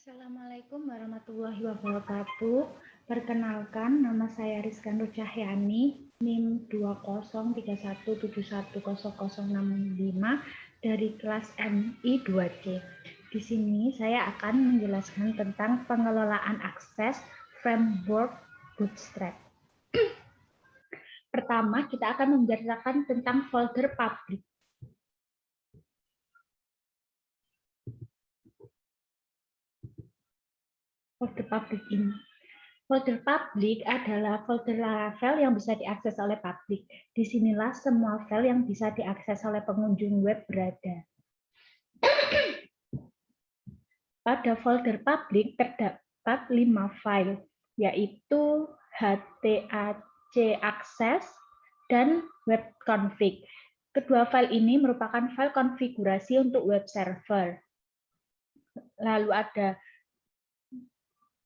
Assalamualaikum warahmatullahi wabarakatuh. Perkenalkan, nama saya Rizka Nur Cahyani, NIM 20317171065 dari kelas MI 2C. Di sini saya akan menjelaskan tentang pengelolaan akses framework Bootstrap. Pertama, kita akan membicarakan tentang folder publik. Folder publik ini. Folder publik adalah folder Laravel yang bisa diakses oleh publik. Disinilah semua file yang bisa diakses oleh pengunjung web berada. Pada folder publik terdapat 5 file, yaitu HTAC access dan webconfig. Kedua file ini merupakan file konfigurasi untuk web server. Lalu ada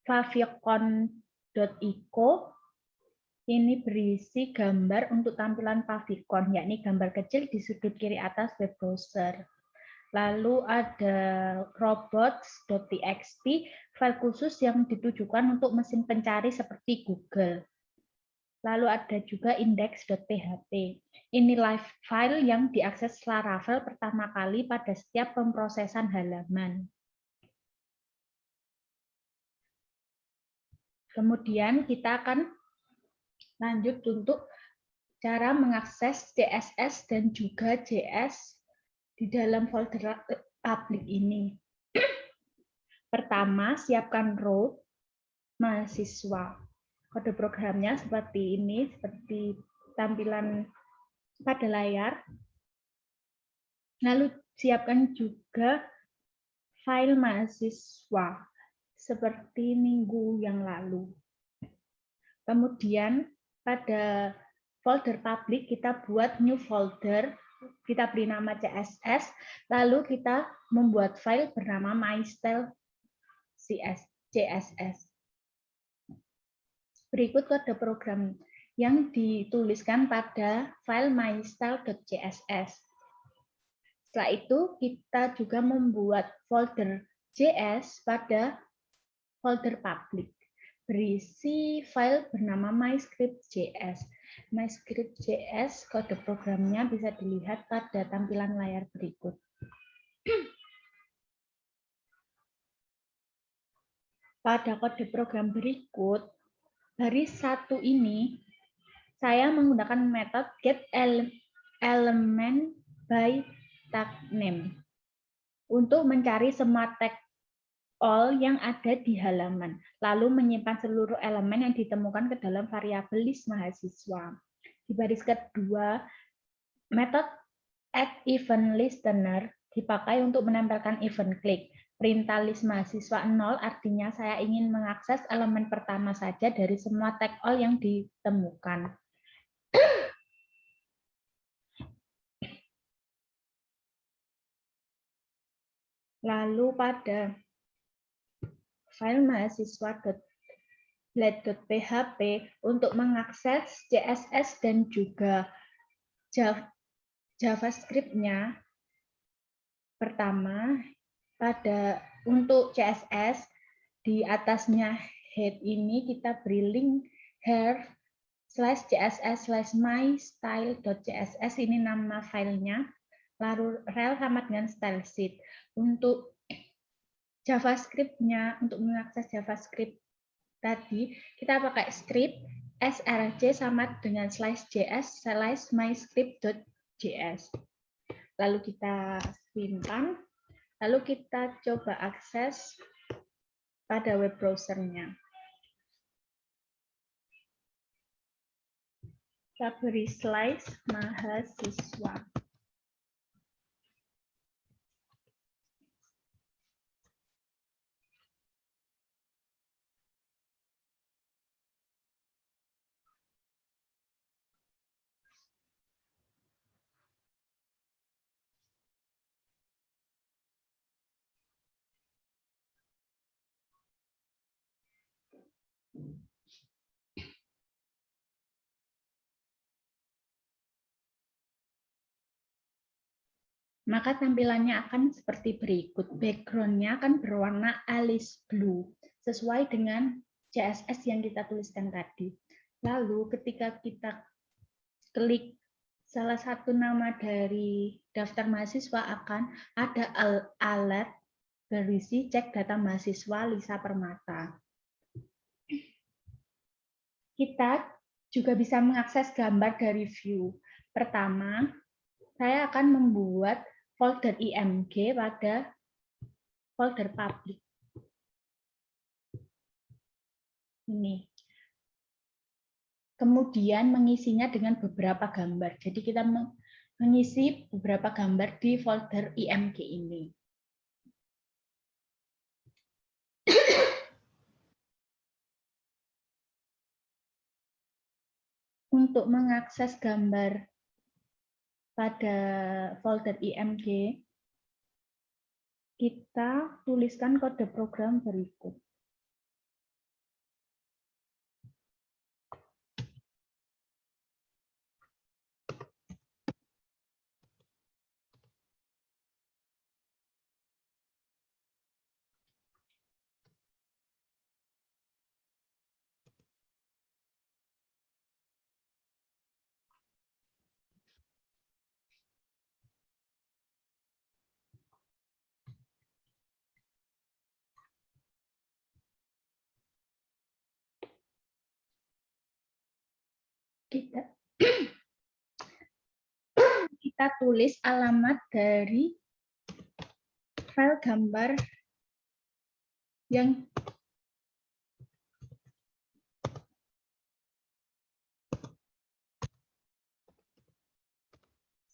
favicon.iko, ini berisi gambar untuk tampilan favicon, yakni gambar kecil di sudut kiri atas web browser. Lalu ada robots.txt, file khusus yang ditujukan untuk mesin pencari seperti Google. Lalu ada juga index.php. Ini live file yang diakses Laravel pertama kali pada setiap pemrosesan halaman. Kemudian kita akan lanjut untuk cara mengakses CSS dan juga JS di dalam folder publik ini. Pertama, siapkan root mahasiswa. Kode programnya seperti ini, seperti tampilan pada layar. Lalu siapkan juga file mahasiswa, seperti minggu yang lalu. Kemudian pada folder publik kita buat new folder, kita beri nama CSS, lalu kita membuat file bernama mystyle.css. Berikut kode program yang dituliskan pada file mystyle.css. Setelah itu kita juga membuat folder JS pada folder publik, berisi file bernama myscript.js. MyScript.js kode programnya bisa dilihat pada tampilan layar berikut. Pada kode program berikut, baris 1 ini saya menggunakan metode getElement by tag name untuk mencari semua tag all yang ada di halaman, lalu menyimpan seluruh elemen yang ditemukan ke dalam variabel list mahasiswa. Di baris kedua, metode addEventListener dipakai untuk menempelkan event klik. Perintah list mahasiswa 0 artinya saya ingin mengakses elemen pertama saja dari semua tag all yang ditemukan. Lalu pada file mahasiswa.blade.php untuk mengakses CSS dan juga JavaScript-nya. Pertama, untuk CSS di atasnya head ini kita beri link here/css/mystyle.css, ini nama filenya. Lalu rel sama dengan style sheet. Untuk JavaScript-nya, untuk mengakses JavaScript tadi, kita pakai script src sama dengan /js/myscript.js. Lalu kita simpan, lalu kita coba akses pada web browser-nya. Kita beri slice mahasiswa. Maka tampilannya akan seperti berikut. Background-nya akan berwarna Alice Blue, sesuai dengan CSS yang kita tuliskan tadi. Lalu ketika kita klik salah satu nama dari daftar mahasiswa, akan ada alert berisi cek data mahasiswa Lisa Permata. Kita juga bisa mengakses gambar dari view. Pertama, saya akan membuat folder IMG pada folder publik. Ini. Kemudian mengisinya dengan beberapa gambar. Jadi kita mengisi beberapa gambar di folder IMG ini. Untuk mengakses gambar pada folder IMG, kita tuliskan kode program berikut. Kita tulis alamat dari file gambar yang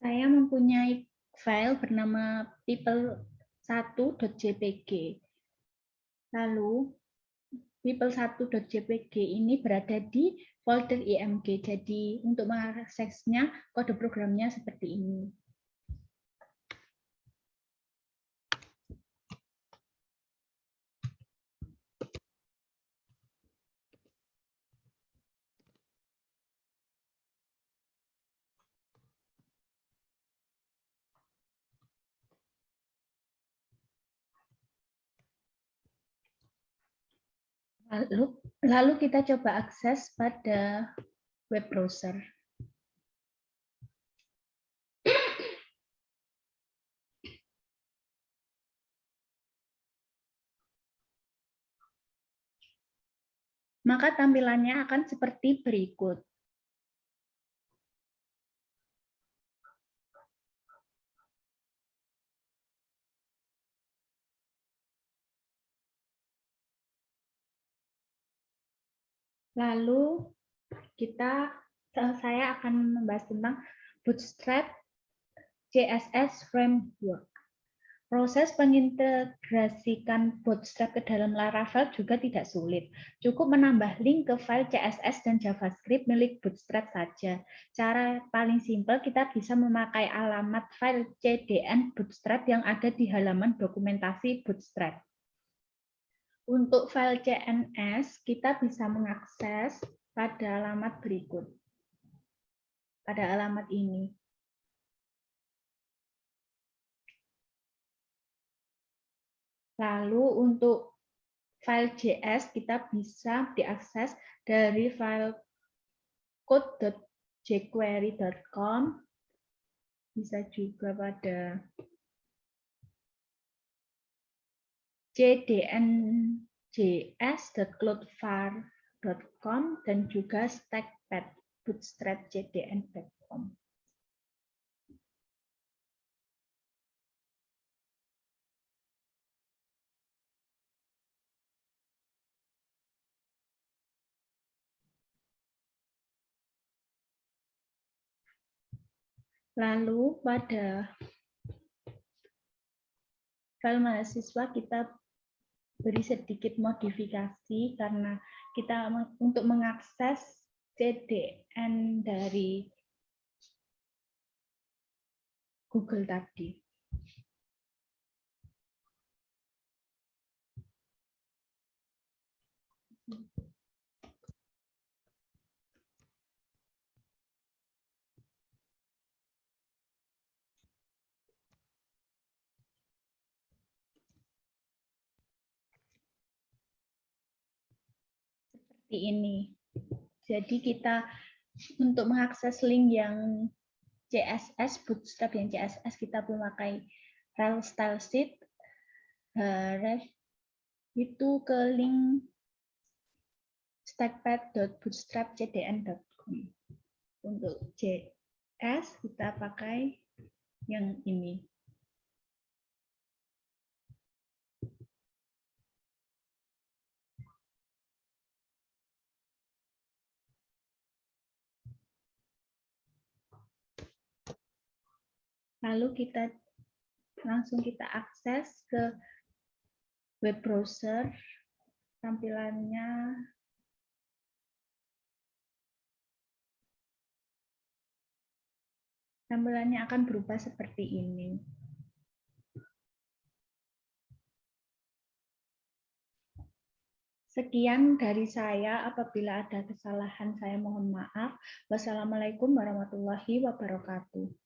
saya mempunyai file bernama people1.jpg. Lalu people1.jpg ini berada di folder IMG. Jadi untuk mengaksesnya, kode programnya seperti ini. Lalu kita coba akses pada web browser. Maka tampilannya akan seperti berikut. Lalu saya akan membahas tentang Bootstrap CSS Framework. Proses pengintegrasikan Bootstrap ke dalam Laravel juga tidak sulit. Cukup menambah link ke file CSS dan JavaScript milik Bootstrap saja. Cara paling simpel, kita bisa memakai alamat file CDN Bootstrap yang ada di halaman dokumentasi Bootstrap. Untuk file CNS, kita bisa mengakses pada alamat berikut. Pada alamat ini. Lalu untuk file JS, kita bisa diakses dari file code.jquery.com, bisa juga pada cdnjs.cloudflare.com dan juga stackpad bootstrap.cdn.com. Lalu pada file mahasiswa kita beri sedikit modifikasi karena kita untuk mengakses CDN dari Google tadi. seperti ini. Jadi kita untuk mengakses link yang CSS, Bootstrap yang CSS, kita memakai rel style sheet, itu ke link stackpad.bootstrapcdn.com. Untuk JS kita pakai yang ini. Lalu kita langsung akses ke web browser. Tampilannya akan berubah seperti ini. Sekian dari saya. Apabila ada kesalahan, saya mohon maaf. Wassalamualaikum warahmatullahi wabarakatuh.